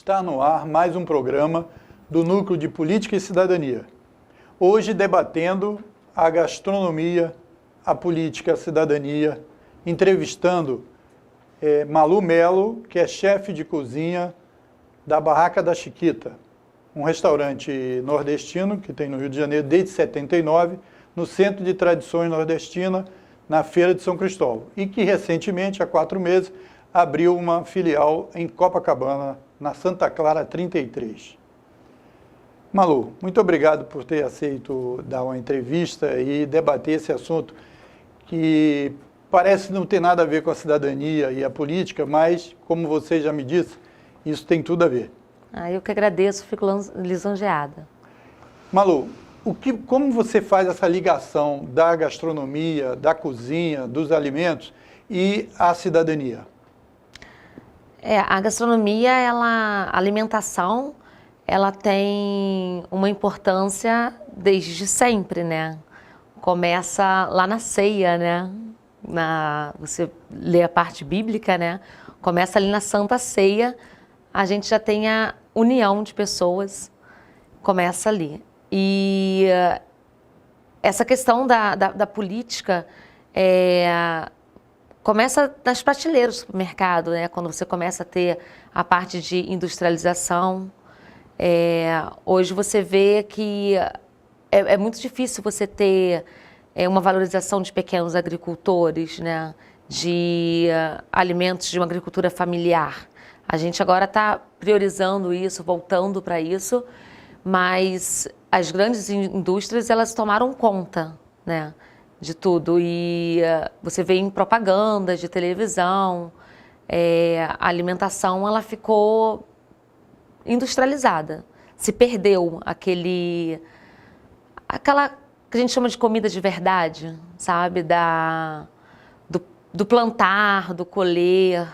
Está no ar mais um programa do Núcleo de Política e Cidadania. Hoje debatendo a gastronomia, a política, a cidadania, entrevistando Malu Melo, que é chefe de cozinha da Barraca da Chiquita, um restaurante nordestino que tem no Rio de Janeiro desde 79, no Centro de Tradições Nordestina, na Feira de São Cristóvão, e que recentemente, há 4 meses, abriu uma filial em Copacabana, na Santa Clara 33. Malu, muito obrigado por ter aceito dar uma entrevista e debater esse assunto que parece não ter nada a ver com a cidadania e a política, mas, como você já me disse, isso tem tudo a ver. Eu que agradeço, fico lisonjeada. Malu, como você faz essa ligação da gastronomia, da cozinha, dos alimentos e a cidadania? A gastronomia, a alimentação, ela tem uma importância desde sempre, né? Começa lá na ceia, né? Você lê a parte bíblica, né? Começa ali na Santa Ceia, a gente já tem a união de pessoas, começa ali. E essa questão da política começa nas prateleiras do supermercado, né? Quando você começa a ter a parte de industrialização. Hoje você vê que é muito difícil você ter uma valorização de pequenos agricultores, né? De alimentos de uma agricultura familiar. A gente agora está priorizando isso, voltando para isso, mas as grandes indústrias, elas tomaram conta, né, de tudo. E você vê em propagandas de televisão, a alimentação, ela ficou industrializada. Se perdeu aquela que a gente chama de comida de verdade, sabe? Do plantar, do colher,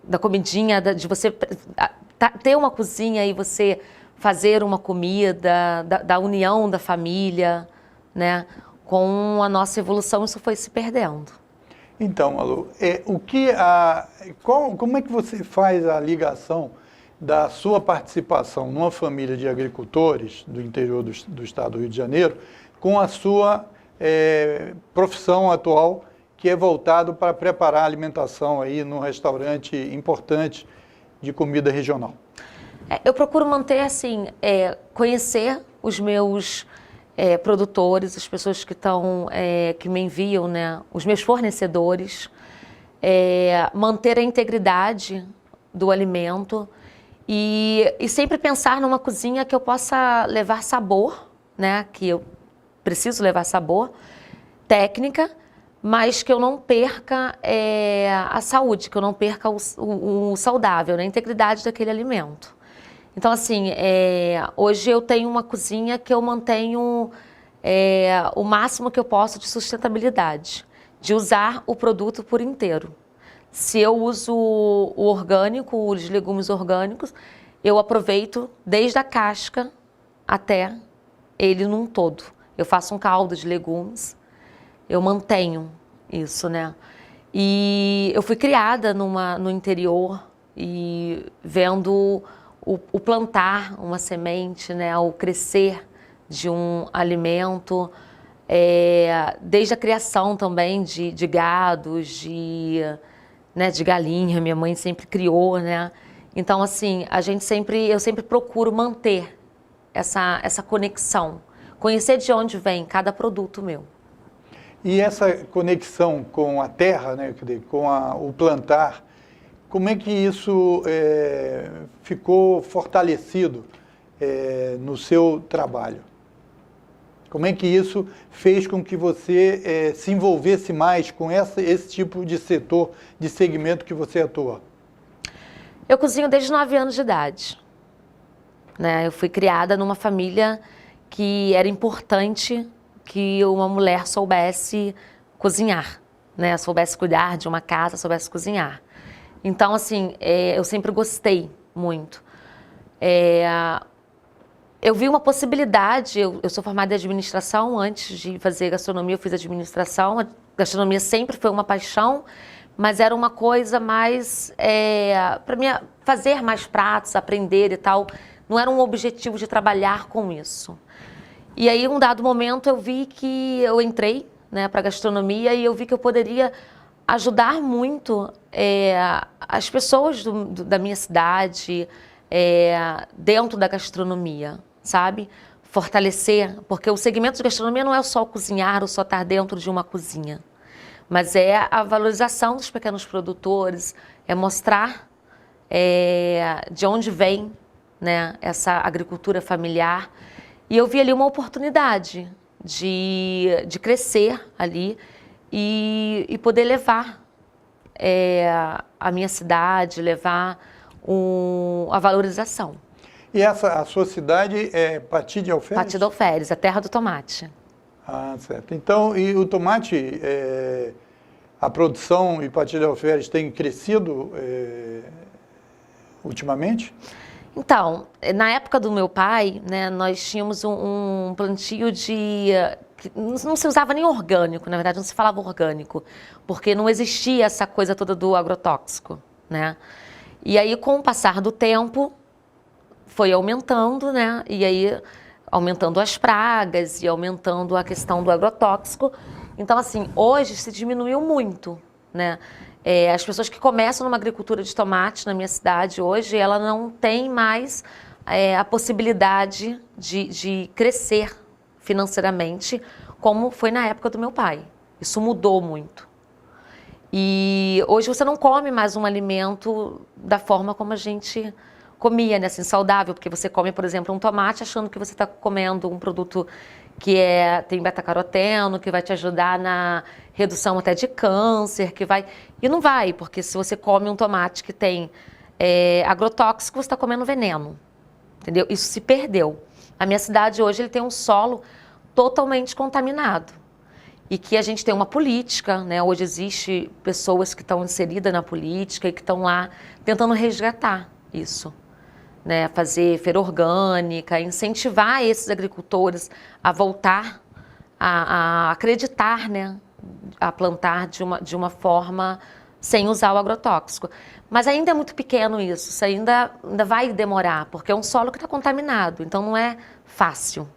da comidinha, de você ter uma cozinha e você fazer uma comida, da união da família, né? Com a nossa evolução, isso foi se perdendo. Então, Malu, como é que você faz a ligação da sua participação numa família de agricultores do interior do estado do Rio de Janeiro com a sua profissão atual, que é voltado para preparar alimentação aí num restaurante importante de comida regional? Eu procuro manter assim, conhecer os meus produtores, as pessoas que me enviam, né, os meus fornecedores, manter a integridade do alimento e sempre pensar numa cozinha que eu possa levar sabor, né, que eu preciso levar sabor, técnica, mas que eu não perca a saúde, que eu não perca o saudável, né, a integridade daquele alimento. Então, assim, hoje eu tenho uma cozinha que eu mantenho o máximo que eu posso de sustentabilidade, de usar o produto por inteiro. Se eu uso o orgânico, os legumes orgânicos, eu aproveito desde a casca até ele num todo. Eu faço um caldo de legumes, eu mantenho isso, né? E eu fui criada no interior e vendo o plantar uma semente, né, o crescer de um alimento, desde a criação também de gados, né, de galinha, minha mãe sempre criou, né? Então, assim, eu sempre procuro manter essa conexão, conhecer de onde vem cada produto meu. E essa conexão com a terra, né, com o plantar, como é que isso ficou fortalecido no seu trabalho? Como é que isso fez com que você se envolvesse mais com esse tipo de setor, de segmento que você atua? Eu cozinho desde 9 anos de idade, né? Eu fui criada numa família que era importante que uma mulher soubesse cozinhar, né? Soubesse cuidar de uma casa, soubesse cozinhar. Então, assim, eu sempre gostei muito. Eu vi uma possibilidade, eu sou formada em administração, antes de fazer gastronomia eu fiz administração, a gastronomia sempre foi uma paixão, mas era uma coisa mais para mim fazer mais pratos, aprender e tal. Não era um objetivo de trabalhar com isso. E aí, um dado momento, eu vi que eu entrei, né, para a gastronomia e eu vi que eu poderia ajudar muito as pessoas da minha cidade dentro da gastronomia, sabe? Fortalecer, porque o segmento de gastronomia não é só o cozinhar ou só estar dentro de uma cozinha, mas é a valorização dos pequenos produtores, é mostrar de onde vem, né, essa agricultura familiar. E eu vi ali uma oportunidade de crescer ali e poder levar a minha cidade, levar a valorização. E a sua cidade é Pati de Alferes? Pati de Alferes, a terra do tomate. Ah, certo. Então, e o tomate, a produção em Pati de Alferes tem crescido ultimamente? Então, na época do meu pai, né, nós tínhamos um plantio não se usava nem orgânico, na verdade não se falava orgânico, porque não existia essa coisa toda do agrotóxico, né? E aí, com o passar do tempo, foi aumentando, né? E aí, aumentando as pragas e aumentando a questão do agrotóxico. Então, assim, hoje se diminuiu muito, né? As pessoas que começam numa agricultura de tomate na minha cidade hoje, ela não tem mais a possibilidade de crescer financeiramente como foi na época do meu pai. Isso mudou muito. E hoje você não come mais um alimento da forma como a gente comia, né? Assim, saudável, porque você come, por exemplo, um tomate achando que você está comendo um produto que tem beta-caroteno, que vai te ajudar na redução até de câncer, E não vai, porque se você come um tomate que tem agrotóxico, você está comendo veneno, entendeu? Isso se perdeu. A minha cidade hoje ele tem um solo totalmente contaminado. E que a gente tem uma política, né? Hoje existe pessoas que estão inseridas na política e que estão lá tentando resgatar isso, né? Fazer feira orgânica, incentivar esses agricultores a voltar a acreditar, né? A plantar de uma forma sem usar o agrotóxico. Mas ainda é muito pequeno isso ainda vai demorar, porque é um solo que está contaminado, então não é fácil,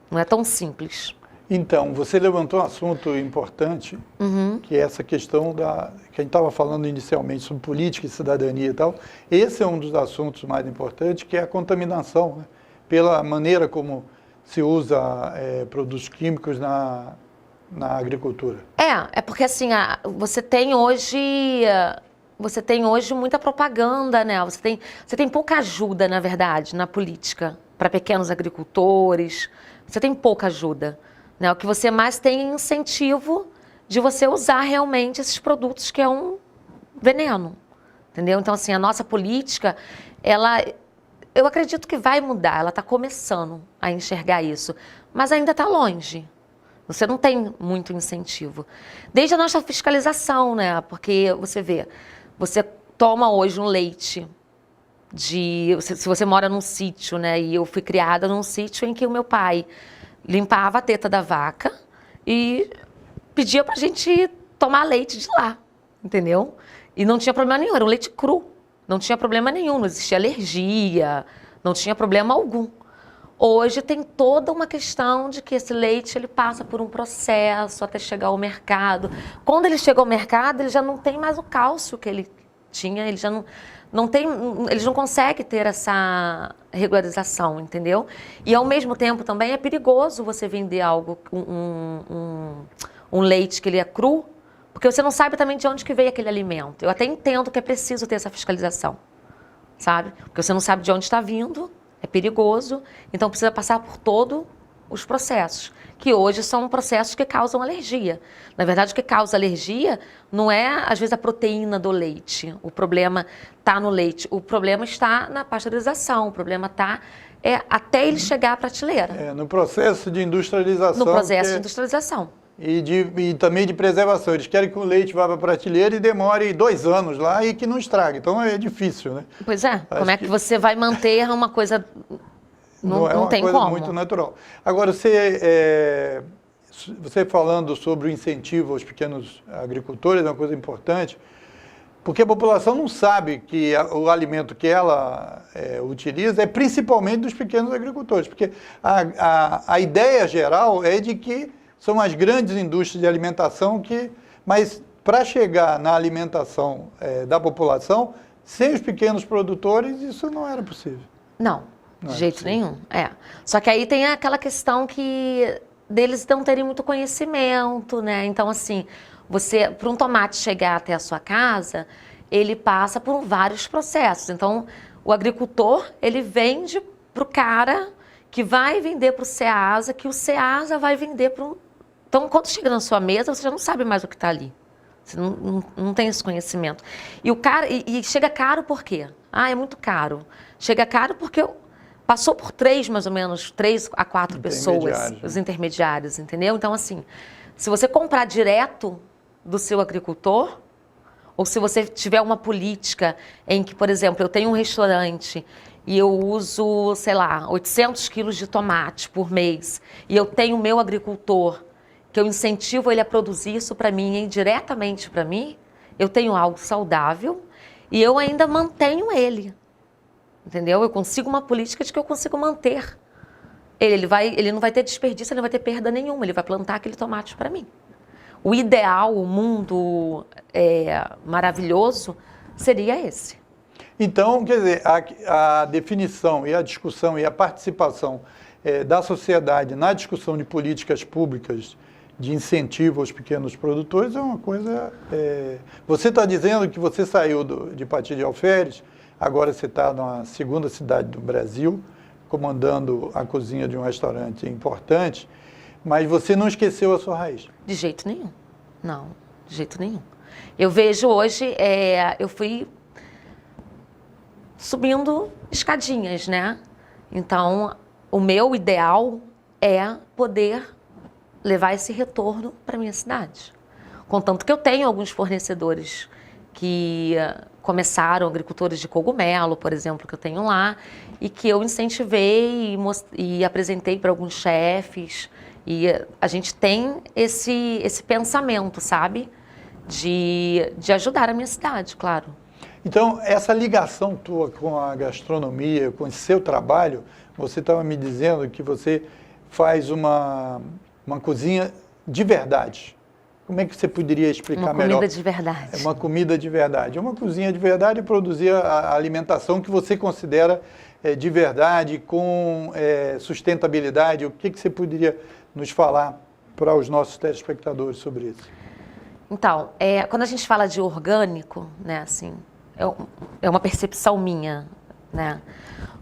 não é tão simples. Então, você levantou um assunto importante, que é essa questão que a gente estava falando inicialmente sobre política e cidadania e tal. Esse é um dos assuntos mais importantes, que é a contaminação, né? Pela maneira como se usa produtos químicos na agricultura. É porque assim, você tem hoje muita propaganda, né? Você tem pouca ajuda, na verdade, na política, para pequenos agricultores. Você tem pouca ajuda. Né? O que você mais tem é incentivo de você usar realmente esses produtos que é um veneno, entendeu? Então, assim, a nossa política, eu acredito que vai mudar, ela está começando a enxergar isso, mas ainda está longe. Você não tem muito incentivo. Desde a nossa fiscalização, né? Porque você vê, você toma hoje um leite se você mora num sítio, né? E eu fui criada num sítio em que o meu pai limpava a teta da vaca e pedia pra gente tomar leite de lá, entendeu? E não tinha problema nenhum, era um leite cru. Não tinha problema nenhum, não existia alergia, não tinha problema algum. Hoje tem toda uma questão de que esse leite ele passa por um processo até chegar ao mercado. Quando ele chega ao mercado, ele já não tem mais o cálcio que ele tinha, ele já eles não conseguem ter essa regularização, entendeu? E ao mesmo tempo também é perigoso você vender um leite que ele é cru, porque você não sabe também de onde que veio aquele alimento. Eu até entendo que é preciso ter essa fiscalização, sabe? Porque você não sabe de onde está vindo, é perigoso, então precisa passar por todos os processos, que hoje são processos que causam alergia. Na verdade, o que causa alergia não é, às vezes, a proteína do leite. O problema está no leite. O problema está na pasteurização. O problema está até ele chegar à prateleira. No processo de industrialização. No processo de industrialização. E também de preservação. Eles querem que o leite vá para a prateleira e demore 2 anos lá e que não estrague. Então é difícil, né? Pois é. Como é que você vai manter uma coisa... Não é uma tem coisa como. Muito natural. Agora, você você falando sobre o incentivo aos pequenos agricultores, é uma coisa importante, porque a população não sabe que o alimento que ela utiliza é principalmente dos pequenos agricultores, porque a ideia geral é de que são as grandes indústrias de alimentação mas para chegar na alimentação da população, sem os pequenos produtores, isso não era possível. Não, de jeito nenhum. Só que aí tem aquela questão deles não terem muito conhecimento, né? Então, assim, para um tomate chegar até a sua casa, ele passa por vários processos. Então, o agricultor, ele vende para o cara que vai vender para o Ceasa, que o Ceasa vai vender para um... Então, quando chega na sua mesa, você já não sabe mais o que está ali. Você não tem esse conhecimento. E o cara, e chega caro por quê? É muito caro. Chega caro porque passou por mais ou menos 3 a 4 pessoas, os intermediários, entendeu? Então, assim, se você comprar direto do seu agricultor, ou se você tiver uma política em que, por exemplo, eu tenho um restaurante e eu uso, sei lá, 800 quilos de tomate por mês, e eu tenho o meu agricultor, que eu incentivo ele a produzir isso para mim, diretamente para mim, eu tenho algo saudável e eu ainda mantenho ele, entendeu? Eu consigo uma política de que eu consigo manter. Ele não vai ter desperdício, ele não vai ter perda nenhuma, ele vai plantar aquele tomate para mim. O ideal, o mundo maravilhoso seria esse. Então, quer dizer, a definição e a discussão e a participação da sociedade na discussão de políticas públicas de incentivo aos pequenos produtores é uma coisa... Você está dizendo que você saiu de Pati de Alferes, agora você está na segunda cidade do Brasil, comandando a cozinha de um restaurante importante, mas você não esqueceu a sua raiz. De jeito nenhum. Não, de jeito nenhum. Eu vejo hoje, eu fui subindo escadinhas, né? Então, o meu ideal é poder levar esse retorno para a minha cidade. Contanto que eu tenho alguns fornecedores que começaram, agricultores de cogumelo, por exemplo, que eu tenho lá, e que eu incentivei e apresentei para alguns chefes. E a gente tem esse pensamento, sabe? De ajudar a minha cidade, claro. Então, essa ligação tua com a gastronomia, com o seu trabalho, você estava me dizendo que você faz uma cozinha de verdade. Como é que você poderia explicar melhor? Uma comida de verdade. É uma comida de verdade. É uma cozinha de verdade e produzir a alimentação que você considera de verdade, com sustentabilidade. O que você poderia nos falar para os nossos telespectadores sobre isso? Então, quando a gente fala de orgânico, né, assim, é uma percepção minha, né?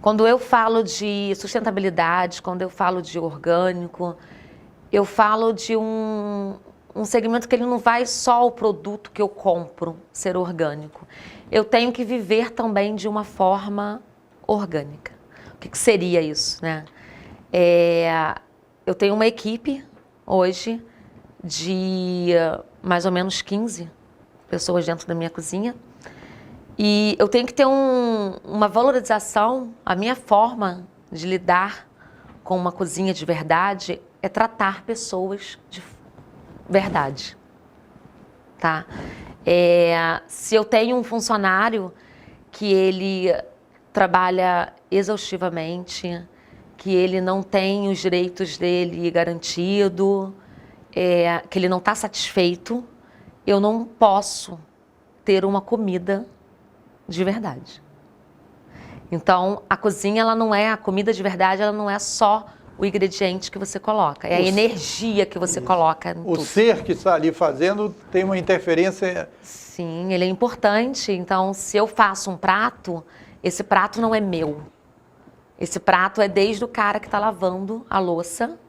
Quando eu falo de sustentabilidade, quando eu falo de orgânico, eu falo de um segmento que ele não vai só o produto que eu compro ser orgânico. Eu tenho que viver também de uma forma orgânica. O que seria isso, né? Eu tenho uma equipe hoje de mais ou menos 15 pessoas dentro da minha cozinha e eu tenho que ter uma valorização. A minha forma de lidar com uma cozinha de verdade é tratar pessoas de verdade, tá? Se eu tenho um funcionário que ele trabalha exaustivamente, que ele não tem os direitos dele garantido, que ele não está satisfeito, eu não posso ter uma comida de verdade. Então, a cozinha, a comida de verdade, ela não é só o ingrediente que você coloca, é a energia que você coloca em tudo. O ser que está ali fazendo tem uma interferência... Sim, ele é importante. Então, se eu faço um prato, esse prato não é meu. Esse prato é desde o cara que está lavando a louça,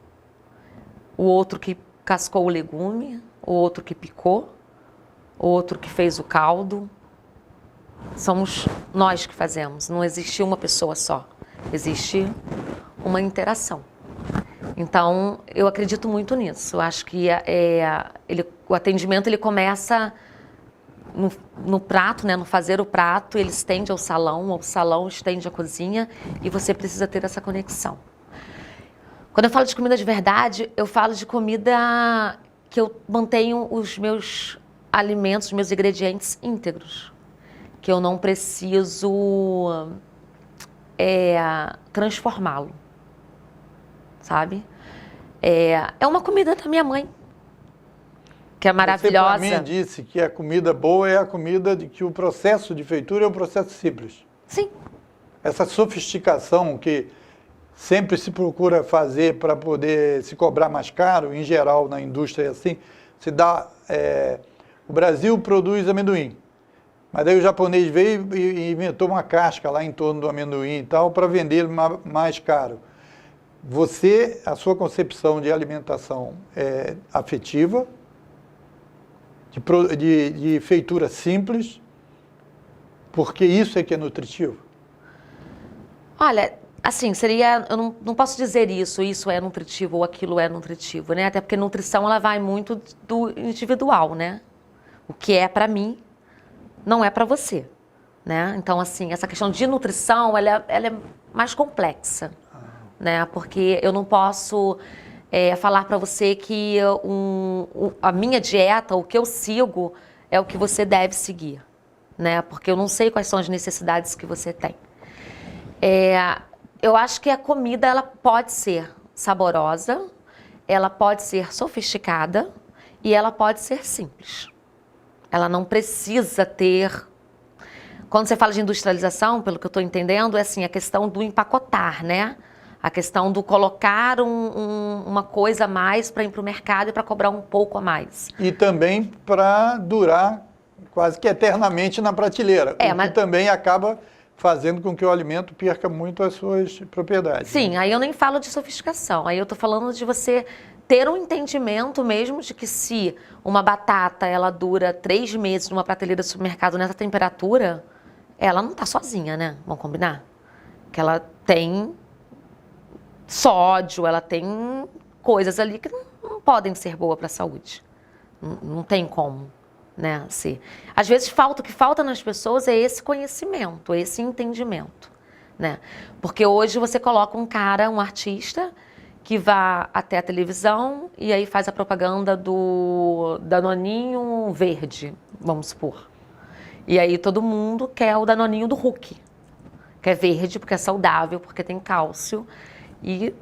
o outro que cascou o legume, o outro que picou, o outro que fez o caldo. Somos nós que fazemos, não existe uma pessoa só, existe uma interação. Então, eu acredito muito nisso. Eu acho que o atendimento ele começa no prato, né, no fazer o prato, ele estende ao salão estende à cozinha e você precisa ter essa conexão. Quando eu falo de comida de verdade, eu falo de comida que eu mantenho os meus alimentos, os meus ingredientes íntegros. Que eu não preciso transformá-lo, sabe? É uma comida da minha mãe, que é maravilhosa. Você, para mim, disse que a comida boa é a comida de que o processo de feitura é um processo simples. Sim. Essa sofisticação que sempre se procura fazer para poder se cobrar mais caro, em geral na indústria é assim, se dá... o Brasil produz amendoim, mas daí o japonês veio e inventou uma casca lá em torno do amendoim e tal para vender mais caro. A sua concepção de alimentação é afetiva, de feitura simples, porque isso é que é nutritivo? Olha, assim, eu não posso dizer isso é nutritivo ou aquilo é nutritivo, né? Até porque nutrição, ela vai muito do individual, né? O que é para mim, não é para você, né? Então, assim, essa questão de nutrição, ela é mais complexa, né? Porque eu não posso falar para você que a minha dieta, o que eu sigo, é o que você deve seguir, né? Porque eu não sei quais são as necessidades que você tem. Eu acho que a comida, ela pode ser saborosa, ela pode ser sofisticada e ela pode ser simples. Ela não precisa ter... Quando você fala de industrialização, pelo que eu estou entendendo, é assim, a questão do empacotar, né? A questão do colocar uma coisa a mais para ir para o mercado e para cobrar um pouco a mais. E também para durar quase que eternamente na prateleira, que também acaba fazendo com que o alimento perca muito as suas propriedades. Sim, aí eu nem falo de sofisticação, aí eu estou falando de você ter um entendimento mesmo de que se uma batata ela dura 3 meses numa prateleira do supermercado nessa temperatura, ela não está sozinha, né? Vamos combinar? Que ela tem sódio, ela tem coisas ali que não podem ser boas para a saúde. Não tem como, né? Assim, às vezes o que falta nas pessoas é esse conhecimento, esse entendimento, né? Porque hoje você coloca um artista que vá até a televisão e aí faz a propaganda do Danoninho verde, vamos supor. E aí todo mundo quer o Danoninho do Hulk, que é verde porque é saudável, porque tem cálcio. E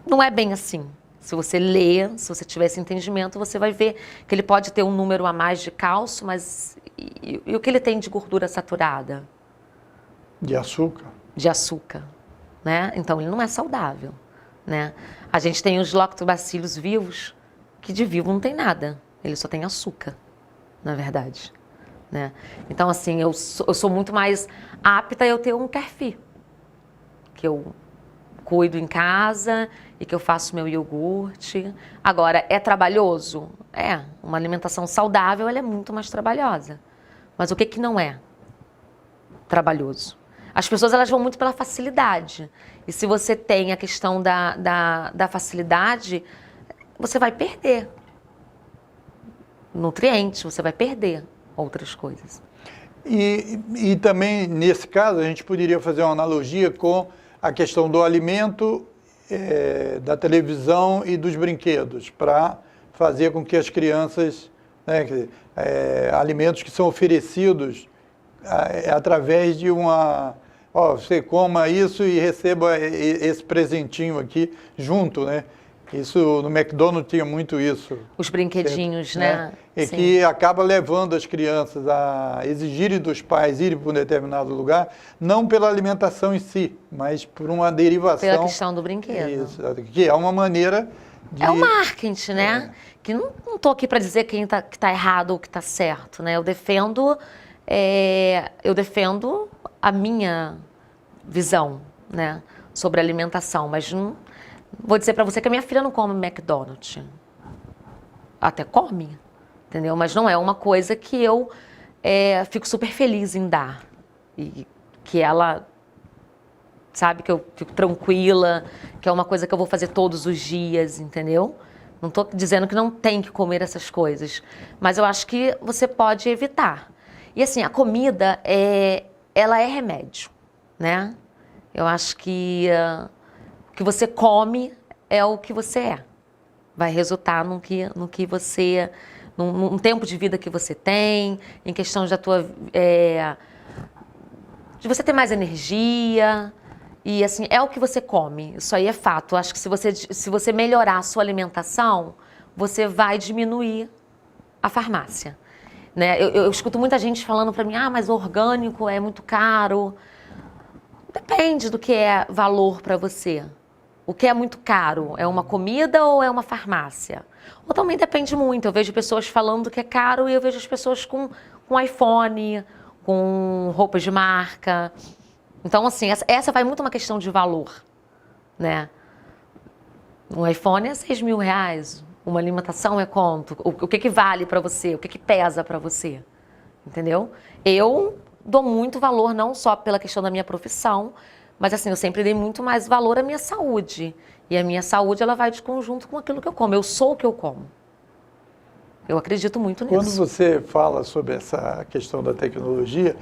não é bem assim. Se você ler, se você tiver esse entendimento, você vai ver que ele pode ter um número a mais de cálcio, mas e o que ele tem de gordura saturada? De açúcar. De açúcar, né? Então ele não é saudável, né? A gente tem os lactobacilos vivos, que de vivo não tem nada, ele só tem açúcar, na verdade, né? Então assim, eu sou muito mais apta a eu ter um kefir, que eu cuido em casa e que eu faço meu iogurte. Agora, é trabalhoso? Uma alimentação saudável, ela é muito mais trabalhosa. Mas o que não é trabalhoso? As pessoas, elas vão muito pela facilidade. E se você tem a questão da facilidade, você vai perder nutrientes, você vai perder outras coisas. E também, nesse caso, a gente poderia fazer uma analogia com a questão do alimento, da televisão e dos brinquedos, para fazer com que as crianças, né, alimentos que são oferecidos através de você coma isso e receba esse presentinho aqui junto, né? Isso, no McDonald's tinha muito isso. Os brinquedinhos, né? E Sim. que acaba levando as crianças a exigirem dos pais irem para um determinado lugar, não pela alimentação em si, mas por uma derivação. Pela questão do brinquedo. Isso, que é uma maneira de... É o marketing, né? Que não estou aqui para dizer que está errado ou que está certo, né? Eu defendo a minha visão, né, sobre alimentação, mas não... Vou dizer para você que a minha filha não come McDonald's. Até come, entendeu? Mas não é uma coisa que eu fico super feliz em dar. E que ela, sabe, que eu fico tranquila, que é uma coisa que eu vou fazer todos os dias, entendeu? Não estou dizendo que não tem que comer essas coisas, mas eu acho que você pode evitar. E assim, a comida, ela é remédio, né? Eu acho que... que você come é o que você é. Vai resultar no que você, num tempo de vida que você tem, em questão da tua, de você ter mais energia. E assim, é o que você come. Isso aí é fato. Acho que se você melhorar a sua alimentação, você vai diminuir a farmácia. Né? Eu escuto muita gente falando para mim, mas o orgânico é muito caro. Depende do que é valor para você. O que é muito caro? É uma comida ou é uma farmácia? Ou também depende muito. Eu vejo pessoas falando que é caro e eu vejo as pessoas com iPhone, com roupas de marca. Então, assim, essa vai muito uma questão de valor, né? Um iPhone é R$6.000. Uma alimentação é quanto? O que vale para você? O que pesa para você? Entendeu? Eu dou muito valor, não só pela questão da minha profissão, mas assim, eu sempre dei muito mais valor à minha saúde. E a minha saúde, ela vai de conjunto com aquilo que eu como. Eu sou o que eu como. Eu acredito muito nisso. Quando você fala sobre essa questão da tecnologia,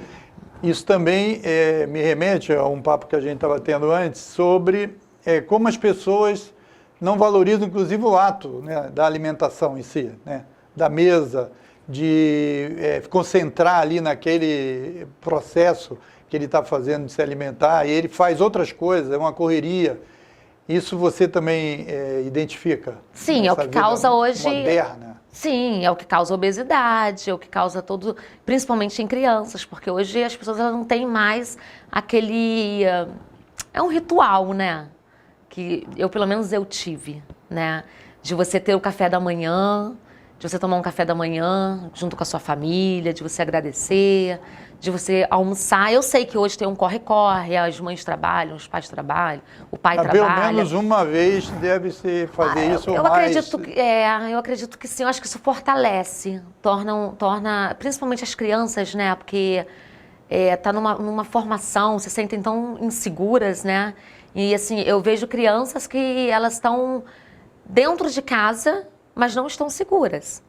isso também me remete a um papo que a gente estava tendo antes sobre como as pessoas não valorizam, inclusive, o ato, né, da alimentação em si, né, da mesa, de concentrar ali naquele processo que ele está fazendo de se alimentar, e ele faz outras coisas, é uma correria. Isso você também identifica? Sim, é o que causa hoje... moderna. Sim, é o que causa obesidade, é o que causa todo... Principalmente em crianças, porque hoje as pessoas elas não têm mais aquele... É um ritual, né? Que eu, pelo menos, eu tive, né? De você ter o café da manhã, de você tomar um café da manhã junto com a sua família, de você agradecer, de você almoçar. Eu sei que hoje tem um corre-corre, as mães trabalham, os pais trabalham, o pai trabalha. Pelo menos uma vez deve-se fazer isso ou mais. Eu acredito que sim, eu acho que isso fortalece, torna principalmente as crianças, né? Porque tá numa formação, se sentem tão inseguras, né? E assim, eu vejo crianças que elas estão dentro de casa, mas não estão seguras.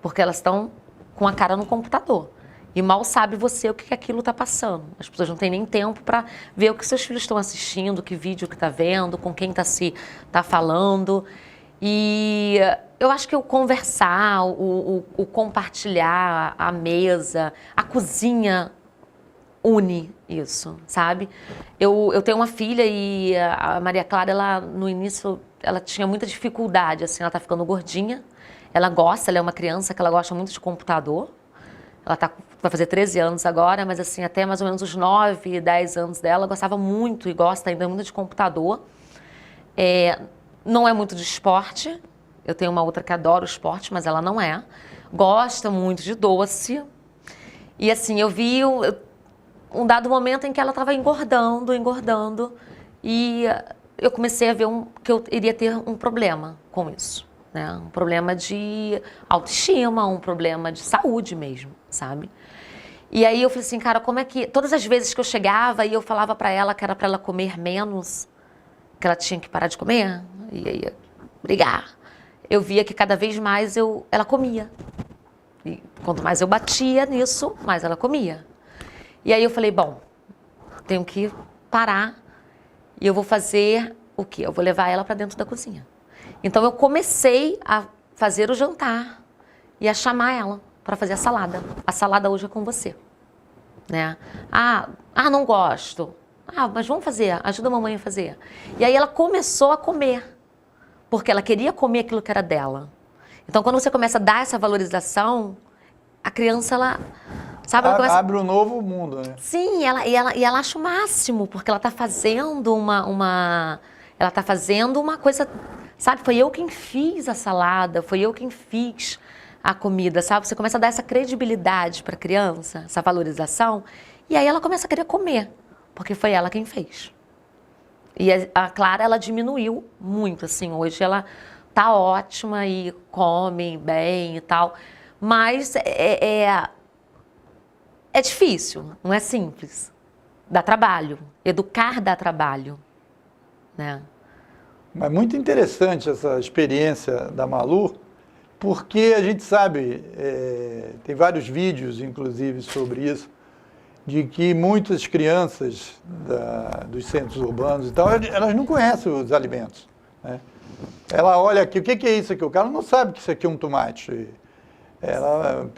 Porque elas estão com a cara no computador. E mal sabe você o que aquilo está passando. As pessoas não têm nem tempo para ver o que seus filhos estão assistindo, que vídeo que está vendo, com quem tá falando. E eu acho que o conversar, o compartilhar, a mesa, a cozinha une isso, sabe? Eu tenho uma filha e a Maria Clara, ela no início, ela tinha muita dificuldade, assim, ela tá ficando gordinha. Ela é uma criança que ela gosta muito de computador. Ela vai fazer 13 anos agora, mas assim, até mais ou menos os 9, 10 anos dela, gostava muito e gosta ainda muito de computador. Não é muito de esporte. Eu tenho uma outra que adora o esporte, mas ela não é. Gosta muito de doce. E assim, eu vi um dado momento em que ela estava engordando, e eu comecei a ver que eu iria ter um problema com isso, né? Um problema de autoestima, um problema de saúde mesmo, sabe? E aí eu falei assim, cara, como é que... Todas as vezes que eu chegava e eu falava para ela que era para ela comer menos, que ela tinha que parar de comer, e aí brigar, eu via que cada vez mais ela comia. E quanto mais eu batia nisso, mais ela comia. E aí eu falei, bom, tenho que parar e eu vou fazer o quê? Eu vou levar ela para dentro da cozinha. Então eu comecei a fazer o jantar e a chamar ela para fazer a salada. A salada hoje é com você, né? Não gosto. Mas vamos fazer, ajuda a mamãe a fazer. E aí ela começou a comer, porque ela queria comer aquilo que era dela. Então quando você começa a dar essa valorização, a criança, ela... Sabe, abre um novo mundo, né? Sim, ela acha o máximo, porque ela está fazendo ela está fazendo uma coisa, sabe? Foi eu quem fiz a salada, foi eu quem fiz a comida, sabe? Você começa a dar essa credibilidade para a criança, essa valorização, e aí ela começa a querer comer, porque foi ela quem fez. E a Clara, ela diminuiu muito, assim, hoje ela tá ótima e come bem e tal, mas é difícil, não é simples. Dá trabalho. Educar dá trabalho, né? Mas muito interessante essa experiência da Malu, porque a gente sabe, tem vários vídeos, inclusive, sobre isso, de que muitas crianças dos centros urbanos e tal, elas não conhecem os alimentos, né? Ela olha aqui, o que é isso aqui? O cara não sabe que isso aqui é um tomate. Ela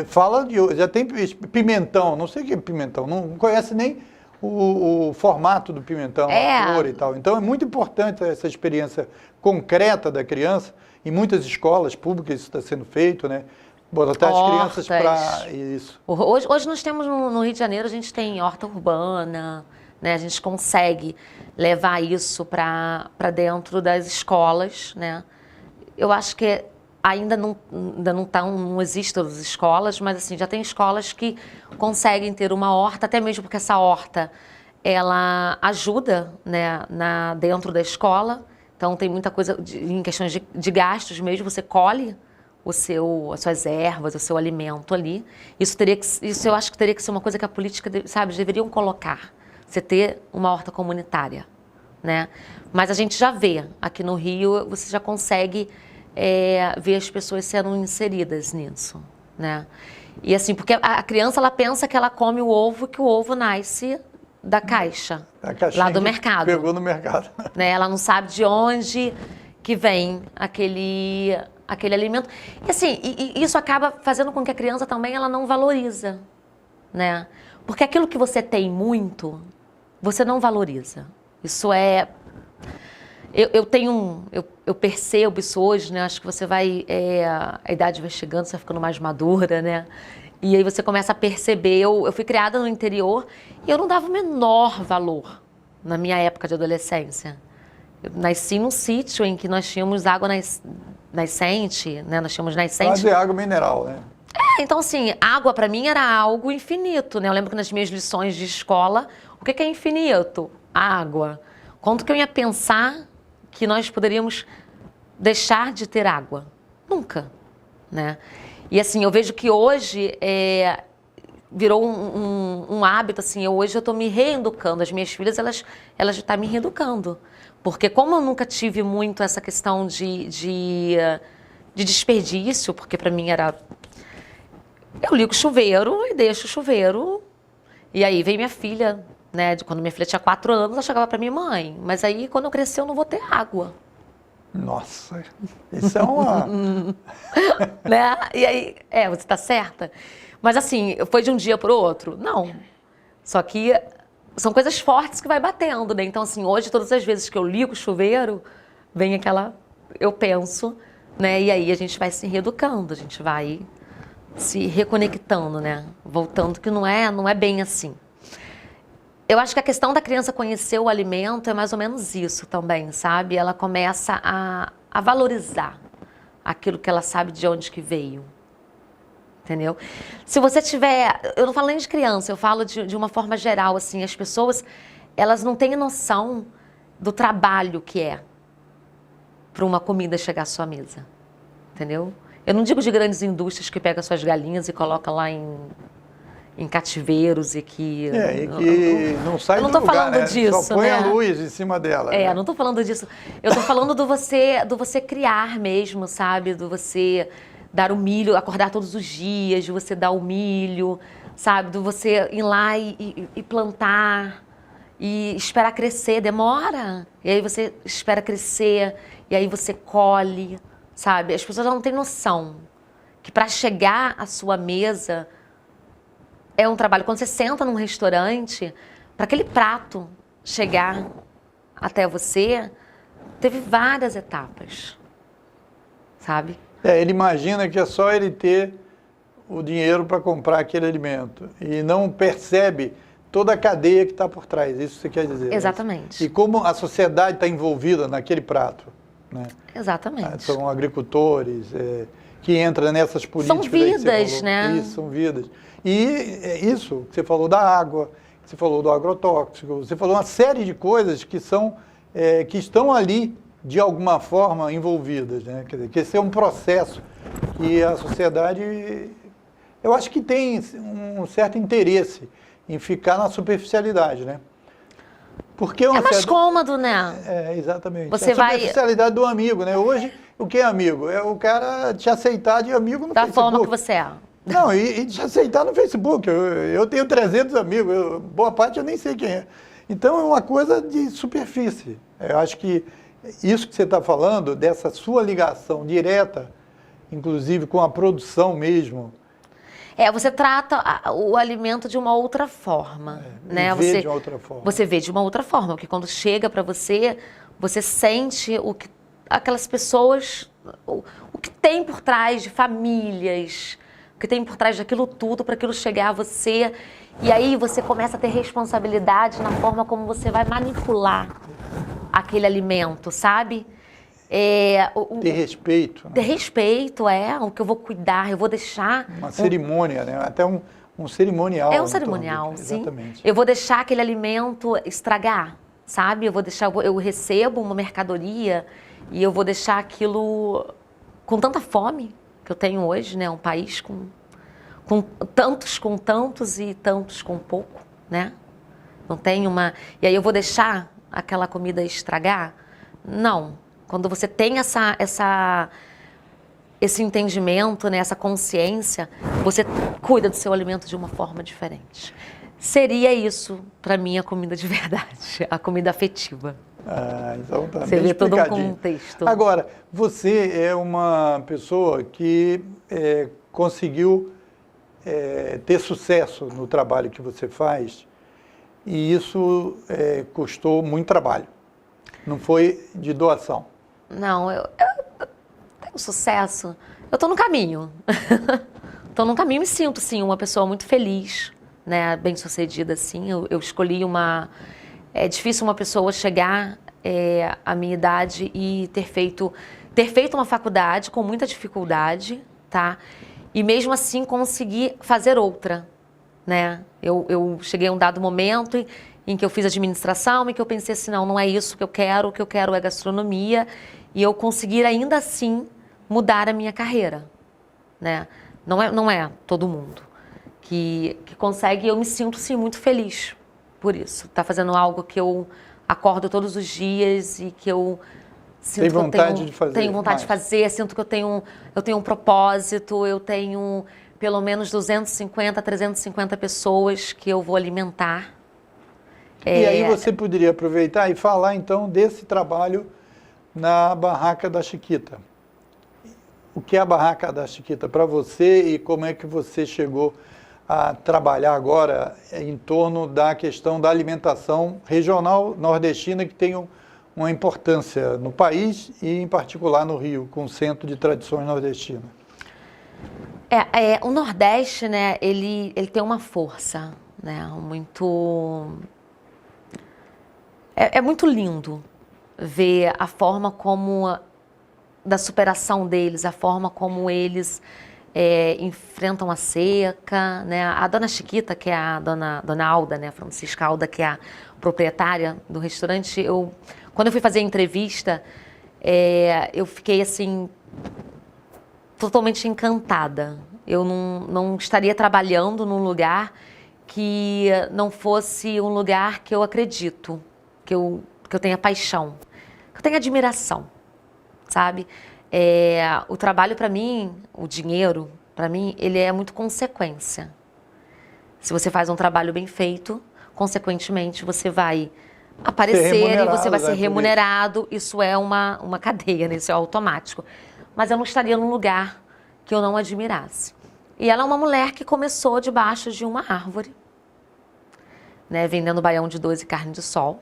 fala já tem pimentão, não sei o que é pimentão, não conhece nem o formato do pimentão, a cor e tal. Então é muito importante essa experiência concreta da criança. Em muitas escolas públicas isso está sendo feito, né? Botar as crianças para isso. Hoje nós temos no Rio de Janeiro, a gente tem horta urbana, né? A gente consegue levar isso para dentro das escolas, né? Eu acho que ainda não existe todas as escolas, mas assim, já tem escolas que conseguem ter uma horta, até mesmo porque essa horta, ela ajuda, né, dentro da escola. Então tem muita coisa em questões de gastos mesmo, você colhe as suas ervas, o seu alimento ali. Isso eu acho que teria que ser uma coisa que a política, sabe, deveriam colocar. Você ter uma horta comunitária, né? Mas a gente já vê, aqui no Rio, você já consegue ver as pessoas sendo inseridas nisso, né? E assim, porque a criança, ela pensa que ela come o ovo, que o ovo nasce da caixa, lá do mercado. Pegou no mercado. Né? Ela não sabe de onde que vem aquele alimento. E assim, isso acaba fazendo com que a criança também ela não valoriza, né? Porque aquilo que você tem muito, você não valoriza. Isso é... Eu percebo isso hoje, né? Acho que você vai... a idade vai chegando, você vai ficando mais madura, né? E aí você começa a perceber... Eu fui criada no interior e eu não dava o menor valor na minha época de adolescência. Eu nasci num sítio em que nós tínhamos água nascente, né? Nós tínhamos nascente... Quase água mineral, né? Então assim, água para mim era algo infinito, né? Eu lembro que nas minhas lições de escola, o que é infinito? Água. Quanto que eu ia pensar que nós poderíamos deixar de ter água? Nunca, né? E assim, eu vejo que hoje virou um hábito, assim, hoje eu estou me reeducando, as minhas filhas, elas estão me reeducando. Porque como eu nunca tive muito essa questão de desperdício, porque para mim era... Eu ligo o chuveiro e deixo o chuveiro, e aí vem minha filha... Né? Quando minha filha tinha 4 anos, ela chegava para minha mãe. Mas aí, quando eu crescer, eu não vou ter água. Nossa, isso é uma... Né? E aí, você está certa? Mas assim, foi de um dia para o outro? Não. Só que são coisas fortes que vai batendo, né? Então assim, hoje, todas as vezes que eu ligo o chuveiro, vem aquela... Eu penso, né? E aí a gente vai se reeducando, a gente vai se reconectando, né? Voltando que não é bem assim. Eu acho que a questão da criança conhecer o alimento é mais ou menos isso também, sabe? Ela começa a valorizar aquilo que ela sabe de onde que veio, entendeu? Se você tiver... Eu não falo nem de criança, eu falo de uma forma geral, assim, as pessoas, elas não têm noção do trabalho que é para uma comida chegar à sua mesa, entendeu? Eu não digo de grandes indústrias que pegam suas galinhas e colocam lá em cativeiros e que... e que não sai do lugar, tô falando né? disso, Só põe né? a luz em cima dela. Né? Não tô falando disso. Eu tô falando do você criar mesmo, sabe? Do você dar o milho, acordar todos os dias, de você dar o milho, sabe? Do você ir lá e plantar e esperar crescer. Demora. E aí você espera crescer e aí você colhe, sabe? As pessoas não têm noção que para chegar à sua mesa... É um trabalho. Quando você senta num restaurante, para aquele prato chegar até você, teve várias etapas, sabe? Ele imagina que é só ele ter o dinheiro para comprar aquele alimento e não percebe toda a cadeia que está por trás. Isso você quer dizer? Exatamente. E como a sociedade está envolvida naquele prato, né? Exatamente. São agricultores que entram nessas políticas. São vidas, né? Isso, são vidas. E isso que você falou da água, que você falou do agrotóxico, você falou uma série de coisas que que estão ali de alguma forma envolvidas, né? Quer dizer, que esse é um processo que a sociedade, eu acho que tem um certo interesse em ficar na superficialidade, né? Porque mais cômodo, né? Exatamente. Você a superficialidade do amigo, né? Hoje, o que é amigo? É o cara te aceitar de amigo no da Facebook. forma que você é. Não, e te aceitar no Facebook. Eu tenho 300 amigos, boa parte eu nem sei quem é. Então é uma coisa de superfície. Eu acho que isso que você está falando, dessa sua ligação direta, inclusive com a produção mesmo. Você trata o alimento de uma outra forma, né? Vê de uma outra forma. Você vê de uma outra forma, porque quando chega para você, você sente aquelas pessoas, o que tem por trás de famílias, o que tem por trás daquilo tudo, para aquilo chegar a você. E aí você começa a ter responsabilidade na forma como você vai manipular aquele alimento, sabe? Ter respeito. Ter respeito, o que eu vou cuidar, eu vou deixar... Uma cerimônia, né? Até um cerimonial. É um cerimonial, sim. Exatamente. Eu vou deixar aquele alimento estragar, sabe? Eu recebo uma mercadoria e eu vou deixar aquilo com tanta fome que eu tenho hoje, né? Um país com tantos com tantos e tantos com pouco, né? Não tem uma... E aí eu vou deixar aquela comida estragar? Não. Quando você tem esse entendimento, né, essa consciência, você cuida do seu alimento de uma forma diferente. Seria isso, para mim, a comida de verdade, a comida afetiva. Então tá você bem vê todo um explicadinho. contexto. Agora, você é uma pessoa que conseguiu ter sucesso no trabalho que você faz, e isso custou muito trabalho. Não foi de doação. Não, eu tenho sucesso. Eu estou no caminho. Estou no caminho e me sinto, sim, uma pessoa muito feliz, né, bem-sucedida, assim. Eu escolhi uma... É difícil uma pessoa chegar à minha idade e ter feito uma faculdade com muita dificuldade, tá? E mesmo assim conseguir fazer outra, né? Eu cheguei a um dado momento em que eu fiz administração e que eu pensei assim, não é isso que eu quero, o que eu quero é gastronomia, e eu conseguir ainda assim mudar a minha carreira, né? Não é todo mundo que consegue, e eu me sinto sim muito feliz por isso. Tá fazendo algo que eu acordo todos os dias e que eu sinto que eu tenho vontade de fazer, sinto que eu tenho um propósito, eu tenho pelo menos 250, 350 pessoas que eu vou alimentar. E aí você poderia aproveitar e falar, então, desse trabalho na Barraca da Chiquita. O que é a Barraca da Chiquita para você e como é que você chegou a trabalhar agora em torno da questão da alimentação regional nordestina, que tem uma importância no país e, em particular, no Rio, com o Centro de Tradições Nordestinas? O Nordeste, né, ele tem uma força, né, muito... É muito lindo ver a forma como, da superação deles, a forma como eles enfrentam a seca, né? A dona Chiquita, que é a dona Alda, né, Francisca Alda, que é a proprietária do restaurante, quando eu fui fazer a entrevista, eu fiquei assim, totalmente encantada. Eu não estaria trabalhando num lugar que não fosse um lugar que eu acredito, que eu tenha paixão, que eu tenha admiração, sabe? O trabalho para mim, o dinheiro, para mim, ele é muito consequência. Se você faz um trabalho bem feito, consequentemente você vai aparecer e você vai ser remunerado. Isso é uma cadeia, né? Isso é automático. Mas eu não estaria num lugar que eu não admirasse. E ela é uma mulher que começou debaixo de uma árvore, né, vendendo baião de dois e carne de sol,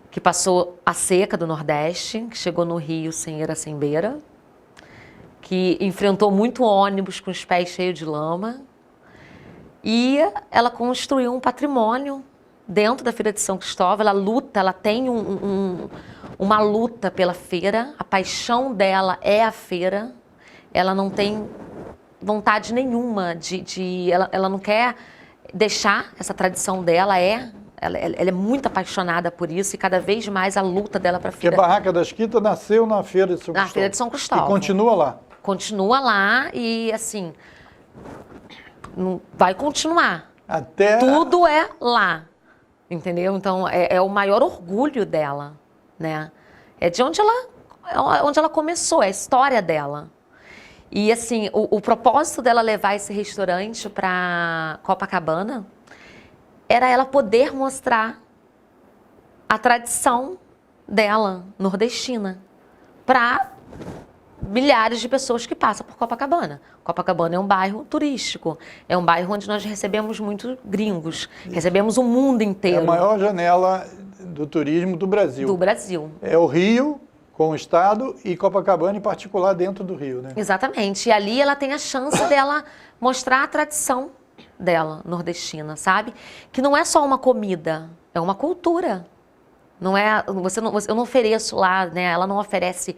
que passou a seca do Nordeste, que chegou no Rio sem eira, sem beira, que enfrentou muito ônibus com os pés cheios de lama, e ela construiu um patrimônio dentro da Feira de São Cristóvão. Ela luta, ela tem uma luta pela feira, a paixão dela é a feira, ela não tem vontade nenhuma ela não quer deixar essa tradição dela, ela é muito apaixonada por isso, e cada vez mais a luta dela para a feira. Porque a Barraca da Chiquita nasceu na Feira de São Cristóvão. Na Feira de São Cristóvão. E continua lá. Continua lá e, assim, vai continuar. Até... Tudo é lá, entendeu? Então, é o maior orgulho dela, né? É de onde ela começou, é a história dela. E, assim, o propósito dela levar esse restaurante para Copacabana era ela poder mostrar a tradição dela, nordestina, para milhares de pessoas que passam por Copacabana. Copacabana é um bairro turístico, é um bairro onde nós recebemos muitos gringos, recebemos o mundo É inteiro. a maior janela do turismo do Brasil. Do Brasil. É o Rio com o estado e Copacabana em particular dentro do Rio, né? Exatamente. E ali ela tem a chance dela mostrar a tradição dela, nordestina, sabe? Que não é só uma comida, é uma cultura. Não é, eu não ofereço lá, né? Ela não oferece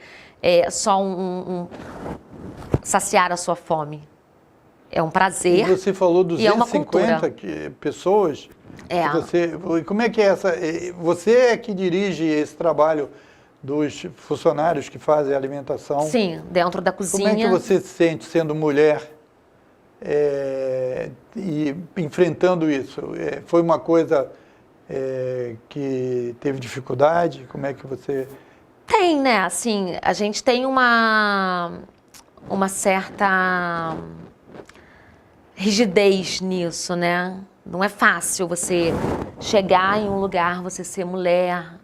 só saciar a sua fome. É um prazer. E você falou e é uma 250 cultura. pessoas. É. Como é que é essa? Você é que dirige esse trabalho dos funcionários que fazem a alimentação? Sim, dentro da cozinha. Como é que você se sente sendo mulher e enfrentando isso? Foi uma coisa que teve dificuldade? Como é que você... Tem, né? Assim, a gente tem uma certa rigidez nisso, né? Não é fácil você chegar em um lugar, você ser mulher,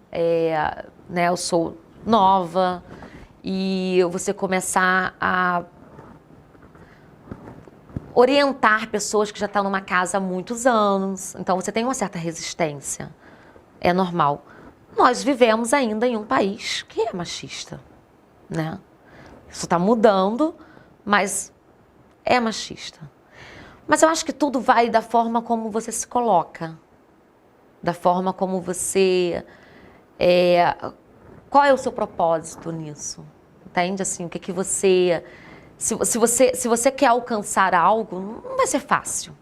né? Eu sou nova e você começar a orientar pessoas que já estão numa casa há muitos anos. Então você tem uma certa resistência. É normal. Nós vivemos ainda em um país que é machista, né? Isso está mudando, mas é machista. Mas eu acho que tudo vai da forma como você se coloca, da forma como você... qual é o seu propósito nisso? Entende? Assim, o que que você... Se você quer alcançar algo, não vai ser fácil,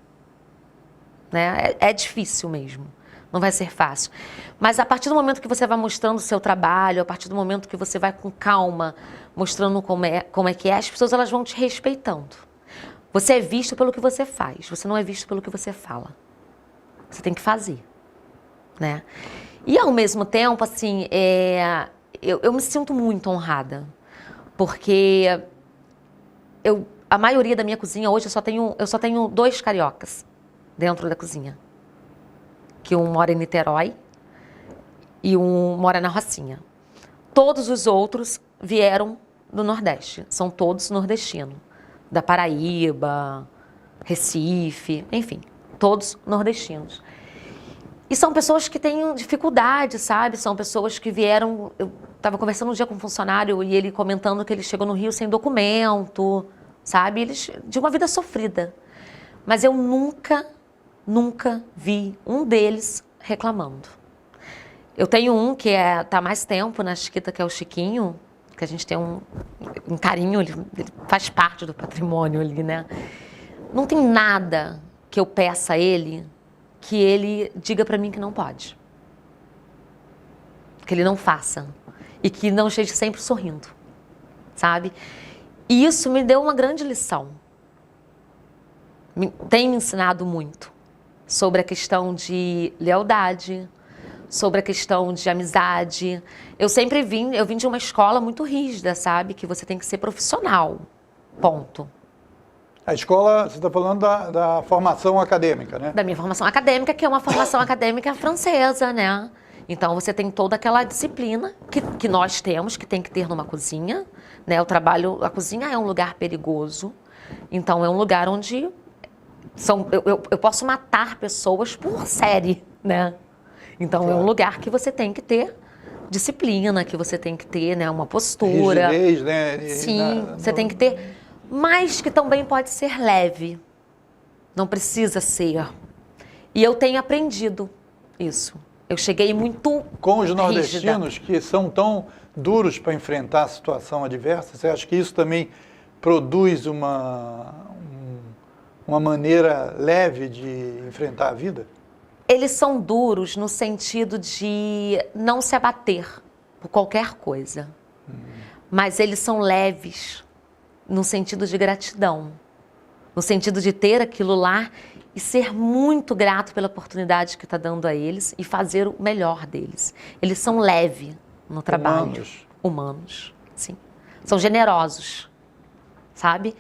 né? É difícil mesmo. Não vai ser fácil. Mas a partir do momento que você vai mostrando o seu trabalho, a partir do momento que você vai com calma, mostrando como é que é, as pessoas elas vão te respeitando. Você é visto pelo que você faz, você não é visto pelo que você fala. Você tem que fazer, né? E ao mesmo tempo, assim, eu me sinto muito honrada, porque a maioria da minha cozinha hoje eu só tenho 2 cariocas dentro da cozinha. Que um mora em Niterói e um mora na Rocinha. Todos os outros vieram do Nordeste, são todos nordestinos. Da Paraíba, Recife, enfim, todos nordestinos. E são pessoas que têm dificuldade, sabe? São pessoas que vieram... Eu estava conversando um dia com um funcionário e ele comentando que ele chegou no Rio sem documento, sabe? Eles de uma vida sofrida. Mas eu nunca vi um deles reclamando. Eu tenho um que tá mais tempo na Chiquita, que é o Chiquinho, que a gente tem um carinho, ele faz parte do patrimônio ali, né? Não tem nada que eu peça a ele que ele diga para mim que não pode. Que ele não faça. E que não esteja sempre sorrindo, sabe? E isso me deu uma grande lição. Tem me ensinado muito sobre a questão de lealdade, sobre a questão de amizade. Eu vim de uma escola muito rígida, sabe? Que você tem que ser profissional, ponto. A escola, você está falando da formação acadêmica, né? Da minha formação acadêmica, que é uma formação acadêmica francesa, né? Então você tem toda aquela disciplina que nós temos, que tem que ter numa cozinha, né? A cozinha é um lugar perigoso, então é um lugar onde eu posso matar pessoas por série, né? Então claro. É um lugar que você tem que ter disciplina, que você tem que ter, né, uma postura. Rigidez, né? Sim, você tem que ter, mas que também pode ser leve. Não precisa ser. E eu tenho aprendido isso. Eu cheguei muito com os rígida. nordestinos que são tão duros para enfrentar a situação adversa, você acha que isso também produz uma maneira leve de enfrentar a vida? Eles são duros no sentido de não se abater por qualquer coisa. Mas eles são leves no sentido de gratidão. No sentido de ter aquilo lá e ser muito grato pela oportunidade que está dando a eles e fazer o melhor deles. Eles são leves no trabalho. Humanos, sim. São generosos, sabe?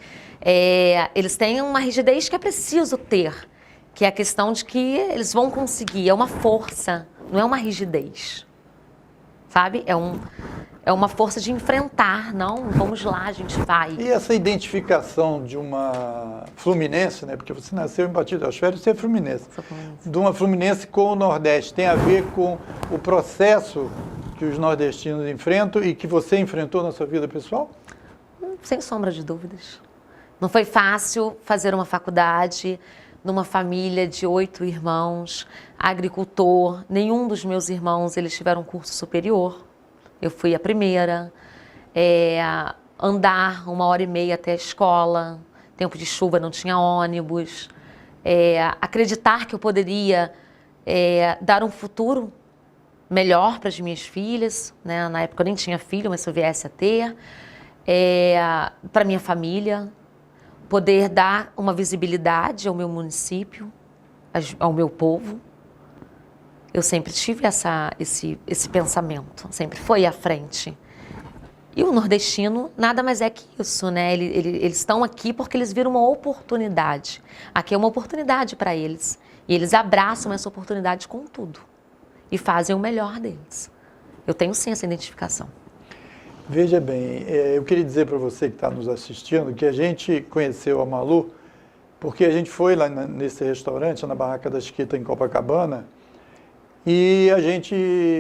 Eles têm uma rigidez que é preciso ter, que é a questão de que eles vão conseguir, é uma força, não é uma rigidez, sabe? É uma força de enfrentar, não, vamos lá, a gente vai. E essa identificação de uma fluminense, né? Porque você nasceu em Batista das Férias, você é fluminense. Sou fluminense. De uma fluminense com o Nordeste, tem a ver com o processo que os nordestinos enfrentam e que você enfrentou na sua vida pessoal? Sem sombra de dúvidas. Não foi fácil fazer uma faculdade numa família de 8 irmãos, agricultor. Nenhum dos meus irmãos eles tiveram curso superior. Eu fui a primeira. Andar 1h30 até a escola. Tempo de chuva não tinha ônibus. Acreditar que eu poderia dar um futuro melhor para as minhas filhas, né? Na época eu nem tinha filho, mas se eu viesse a ter. Para minha família, poder dar uma visibilidade ao meu município, ao meu povo. Eu sempre tive esse pensamento, sempre foi à frente. E o nordestino nada mais é que isso, né? Eles estão aqui porque eles viram uma oportunidade. Aqui é uma oportunidade para eles. E eles abraçam essa oportunidade com tudo. E fazem o melhor deles. Eu tenho sim essa identificação. Veja bem, eu queria dizer para você que está nos assistindo que a gente conheceu a Malu porque a gente foi lá nesse restaurante, na Barraca da Chiquita, em Copacabana, e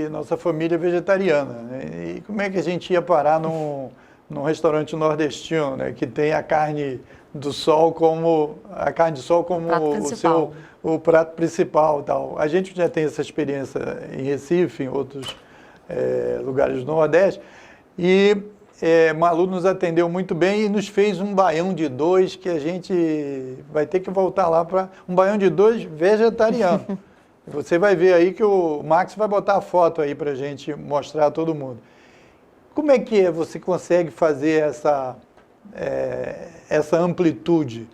nossa família é vegetariana, né? E como é que a gente ia parar num restaurante nordestino, né? Que tem a carne de sol como o prato principal, tal. A gente já tem essa experiência em Recife, em outros lugares do Nordeste. E Malu nos atendeu muito bem e nos fez um baião de 2 que a gente vai ter que voltar lá para um baião de 2 vegetariano. Você vai ver aí que o Max vai botar a foto aí para a gente mostrar a todo mundo. Como é que você consegue fazer essa amplitude?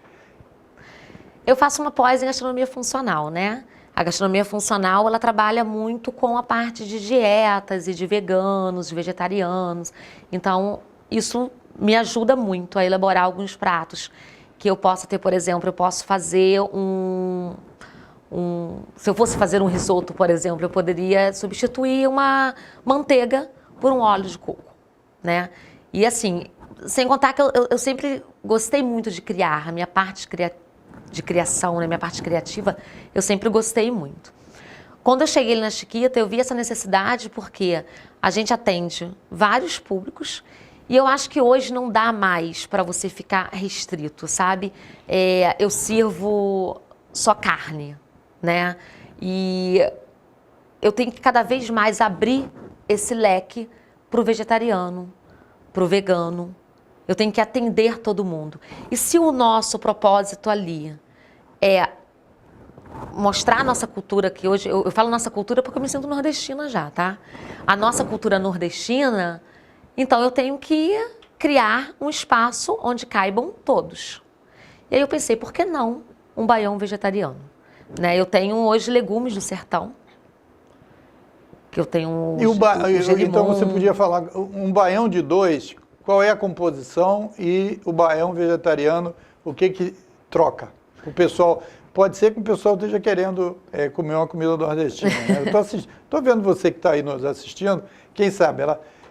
Eu faço uma pós em gastronomia funcional, né? A gastronomia funcional, ela trabalha muito com a parte de dietas e de veganos, de vegetarianos. Então, isso me ajuda muito a elaborar alguns pratos que eu possa ter, por exemplo, eu posso fazer se eu fosse fazer um risoto, por exemplo, eu poderia substituir uma manteiga por um óleo de coco, né? E assim, sem contar que eu sempre gostei muito de criar, a minha parte de criação, né, minha parte criativa, eu sempre gostei muito. Quando eu cheguei na Chiquita, eu vi essa necessidade porque a gente atende vários públicos e eu acho que hoje não dá mais para você ficar restrito, sabe? Eu sirvo só carne, né? E eu tenho que cada vez mais abrir esse leque para o vegetariano, para o vegano. Eu tenho que atender todo mundo. E se o nosso propósito ali é mostrar a nossa cultura, que hoje, eu falo nossa cultura porque eu me sinto nordestina já, tá? A nossa cultura nordestina, então eu tenho que criar um espaço onde caibam todos. E aí eu pensei, por que não um baião vegetariano? Né? Eu tenho hoje legumes do sertão, que eu tenho então você podia falar, um baião de 2, qual é a composição e o baião vegetariano, o que troca? O pessoal, pode ser que o pessoal esteja querendo comer uma comida nordestina, né? Eu estou vendo você que está aí nos assistindo, quem sabe,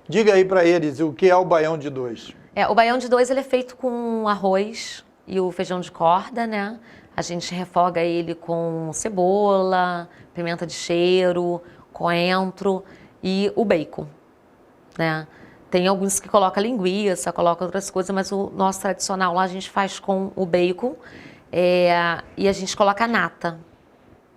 diga aí para eles o que é o baião de 2. O baião de 2 ele é feito com arroz e o feijão de corda, né? A gente refoga ele com cebola, pimenta de cheiro, coentro e o bacon, né? Tem alguns que colocam linguiça, colocam outras coisas, mas o nosso tradicional lá a gente faz com o bacon e a gente coloca a nata.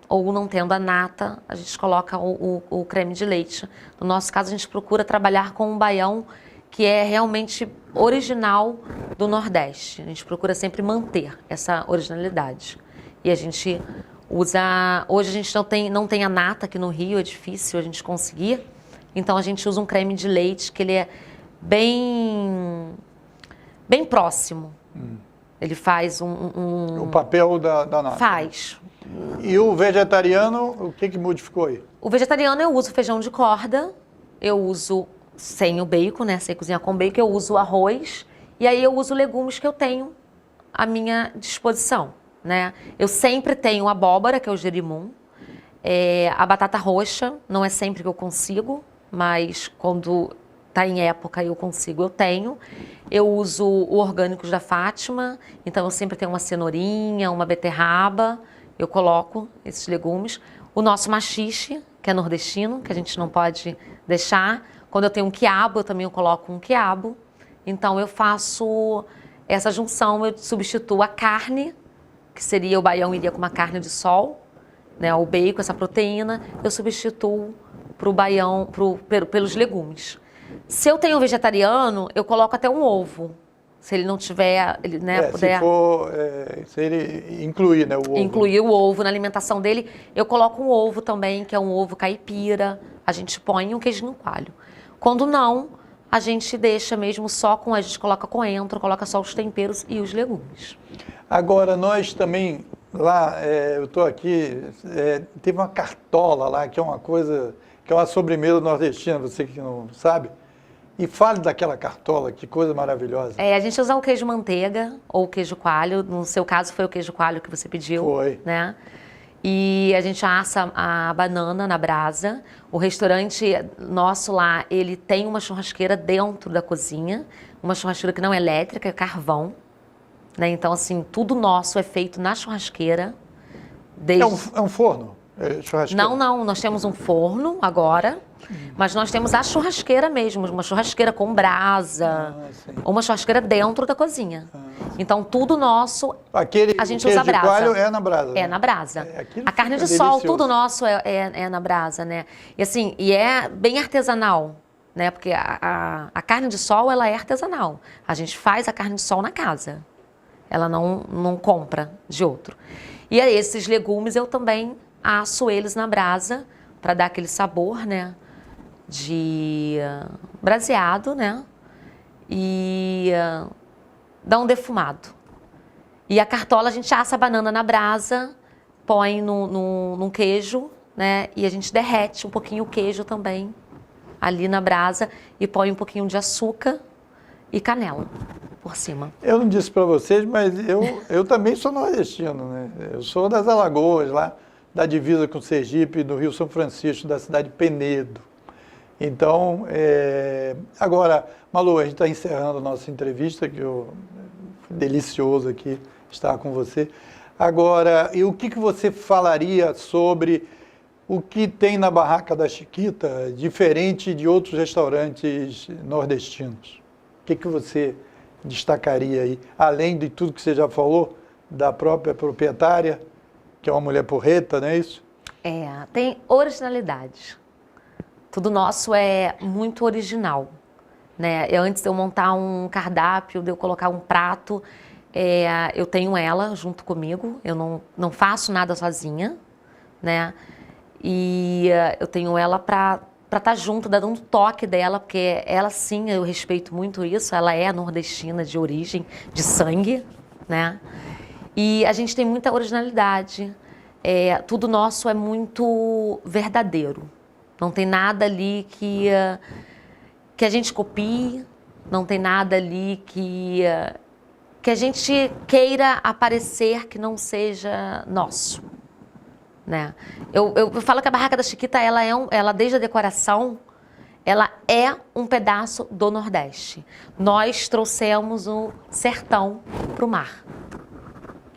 Ou não tendo a nata, a gente coloca o creme de leite. No nosso caso, a gente procura trabalhar com um baião que é realmente original do Nordeste. A gente procura sempre manter essa originalidade. E a gente usa... Hoje a gente não tem a nata aqui no Rio, é difícil a gente conseguir. Então a gente usa um creme de leite que ele é bem próximo. Ele faz o papel da nata. Faz. E o vegetariano, o que modificou aí? O vegetariano eu uso feijão de corda, eu uso sem o bacon, né? Sem cozinhar com bacon, eu uso arroz e aí eu uso legumes que eu tenho à minha disposição, né? Eu sempre tenho abóbora, que é o gerimum, a batata roxa, não é sempre que eu consigo, mas quando está em época eu consigo, eu tenho. Eu uso o orgânicos da Fátima, então eu sempre tenho uma cenourinha, uma beterraba, eu coloco esses legumes. O nosso maxixe, que é nordestino, que a gente não pode deixar. Quando eu tenho um quiabo, eu também coloco um quiabo. Então eu faço essa junção, eu substituo a carne, que seria o baião iria com uma carne de sol, né, o bacon, essa proteína, eu substituo para o baião, pelos legumes. Se eu tenho vegetariano, eu coloco até um ovo. Se ele não tiver, ele, né, puder... Se ele incluir, né, o ovo. Incluir o ovo na alimentação dele, eu coloco um ovo também, que é um ovo caipira, a gente põe um queijinho coalho. Quando não, a gente deixa mesmo só a gente coloca coentro, coloca só os temperos e os legumes. Agora, nós também, lá, eu estou aqui, teve uma cartola lá, que é uma coisa, que é uma sobremesa nordestina, você que não sabe. E fale daquela cartola, que coisa maravilhosa. A gente usa o queijo manteiga ou o queijo coalho, no seu caso foi o queijo coalho que você pediu. Foi. Né? E a gente assa a banana na brasa. O restaurante nosso lá, ele tem uma churrasqueira dentro da cozinha, uma churrasqueira que não é elétrica, é carvão. Né? Então, assim, tudo nosso é feito na churrasqueira. É um forno? Churrasqueira? Não, nós temos um forno agora, mas nós temos a churrasqueira mesmo, uma churrasqueira com brasa, uma churrasqueira dentro da cozinha. Então, tudo nosso, a gente usa brasa. O coalho é na brasa? É na brasa. A carne de delicioso. sol, tudo nosso é na brasa, né? E assim, é bem artesanal, né? Porque a carne de sol, ela é artesanal. A gente faz a carne de sol na casa. Ela não compra de outro. E aí, esses legumes eu também asso eles na brasa para dar aquele sabor, né? De braseado, né? E dá um defumado. E a cartola a gente assa a banana na brasa, põe num queijo, né? E a gente derrete um pouquinho o queijo também ali na brasa e põe um pouquinho de açúcar e canela por cima. Eu não disse para vocês, mas eu também sou nordestino, né? Eu sou das Alagoas, lá da divisa com Sergipe, do Rio São Francisco, da cidade de Penedo. Então, agora, Malu, a gente está encerrando a nossa entrevista, que foi delicioso aqui estar com você. Agora, e o que você falaria sobre o que tem na Barraca da Chiquita, diferente de outros restaurantes nordestinos? O que você destacaria aí, além de tudo que você já falou, da própria proprietária, que é uma mulher porreta, não é isso? Tem originalidade. Tudo nosso é muito original, né? Antes de eu montar um cardápio, de eu colocar um prato, eu tenho ela junto comigo, eu não faço nada sozinha, né? E eu tenho ela para estar junto, dando um toque dela, porque ela sim, eu respeito muito isso, ela é nordestina de origem, de sangue, né? E a gente tem muita originalidade, tudo nosso é muito verdadeiro, não tem nada ali que a gente copie, não tem nada ali que a gente queira aparecer que não seja nosso. Né? Eu falo que a Barraca da Chiquita, ela desde a decoração, ela é um pedaço do Nordeste. Nós trouxemos o sertão para o mar.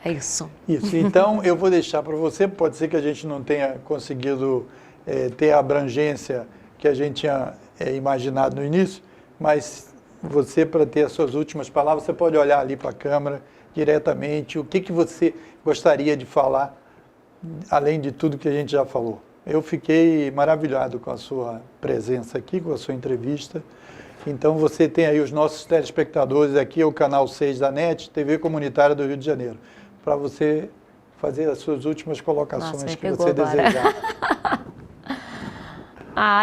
É isso. Isso. Então, eu vou deixar para você, pode ser que a gente não tenha conseguido ter a abrangência que a gente tinha imaginado no início, mas você, para ter as suas últimas palavras, você pode olhar ali para a câmera diretamente, o que você gostaria de falar, além de tudo que a gente já falou. Eu fiquei maravilhado com a sua presença aqui, com a sua entrevista. Então, você tem aí os nossos telespectadores, aqui é o canal 6 da NET, TV Comunitária do Rio de Janeiro, para você fazer as suas últimas colocações que você desejar.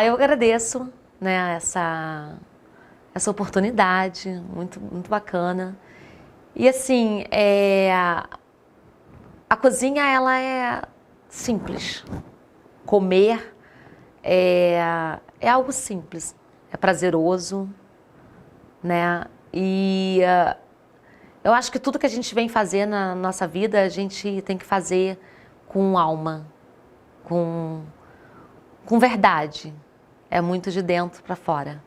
Eu agradeço, né, essa oportunidade, muito, muito bacana. E assim, a cozinha, ela é simples. Comer é algo simples, é prazeroso, né? E eu acho que tudo que a gente vem fazer na nossa vida, a gente tem que fazer com alma, com verdade. é muito de dentro para fora.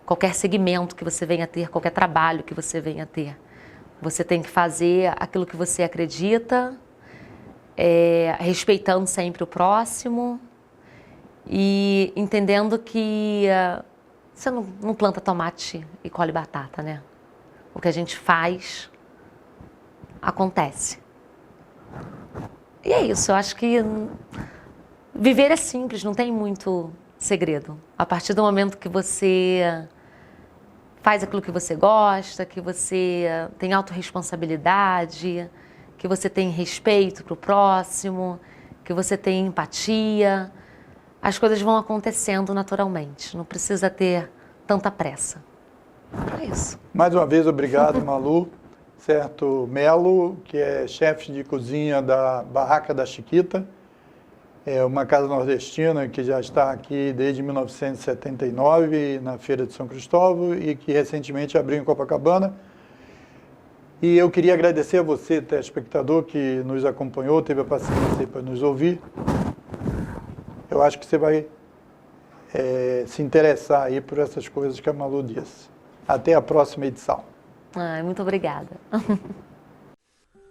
Qualquer segmento que você venha ter, qualquer trabalho que você venha ter, você tem que fazer aquilo que você acredita, respeitando sempre o próximo e entendendo que você não planta tomate e colhe batata, né? O que a gente faz acontece. E é isso, eu acho que viver é simples, não tem muito segredo. A partir do momento que você faz aquilo que você gosta, que você tem autorresponsabilidade, que você tem respeito para o próximo, que você tem empatia, as coisas vão acontecendo naturalmente, não precisa ter tanta pressa. É isso. Mais uma vez, obrigado, Malu. Certo, Melo, que é chefe de cozinha da Barraca da Chiquita, é uma casa nordestina que já está aqui desde 1979 na Feira de São Cristóvão e que recentemente abriu em Copacabana. E eu queria agradecer a você, telespectador, que nos acompanhou, teve a paciência para nos ouvir. Eu acho que você vai se interessar aí por essas coisas que a Malu disse. Até a próxima edição. Muito obrigada.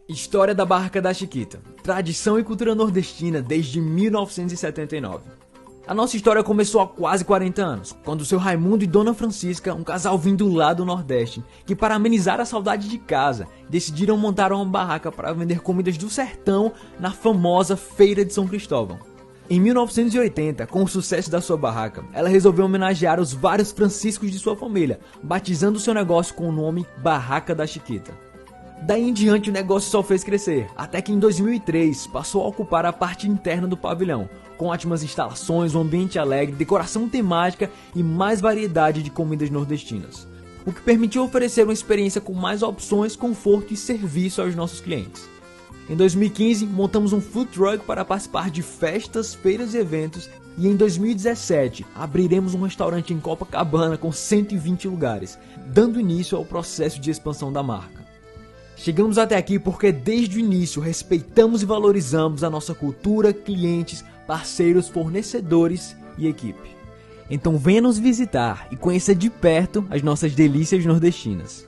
História da Barraca da Chiquita. Tradição e cultura nordestina desde 1979. A nossa história começou há quase 40 anos, quando o seu Raimundo e Dona Francisca, um casal vindo lá do Nordeste, que para amenizar a saudade de casa, decidiram montar uma barraca para vender comidas do sertão na famosa Feira de São Cristóvão. Em 1980, com o sucesso da sua barraca, ela resolveu homenagear os vários franciscos de sua família, batizando seu negócio com o nome Barraca da Chiquita. Daí em diante o negócio só fez crescer, até que em 2003 passou a ocupar a parte interna do pavilhão, com ótimas instalações, um ambiente alegre, decoração temática e mais variedade de comidas nordestinas, o que permitiu oferecer uma experiência com mais opções, conforto e serviço aos nossos clientes. Em 2015, montamos um food truck para participar de festas, feiras e eventos, e em 2017, abriremos um restaurante em Copacabana com 120 lugares, dando início ao processo de expansão da marca. Chegamos até aqui porque desde o início respeitamos e valorizamos a nossa cultura, clientes, parceiros, fornecedores e equipe. Então venha nos visitar e conheça de perto as nossas delícias nordestinas.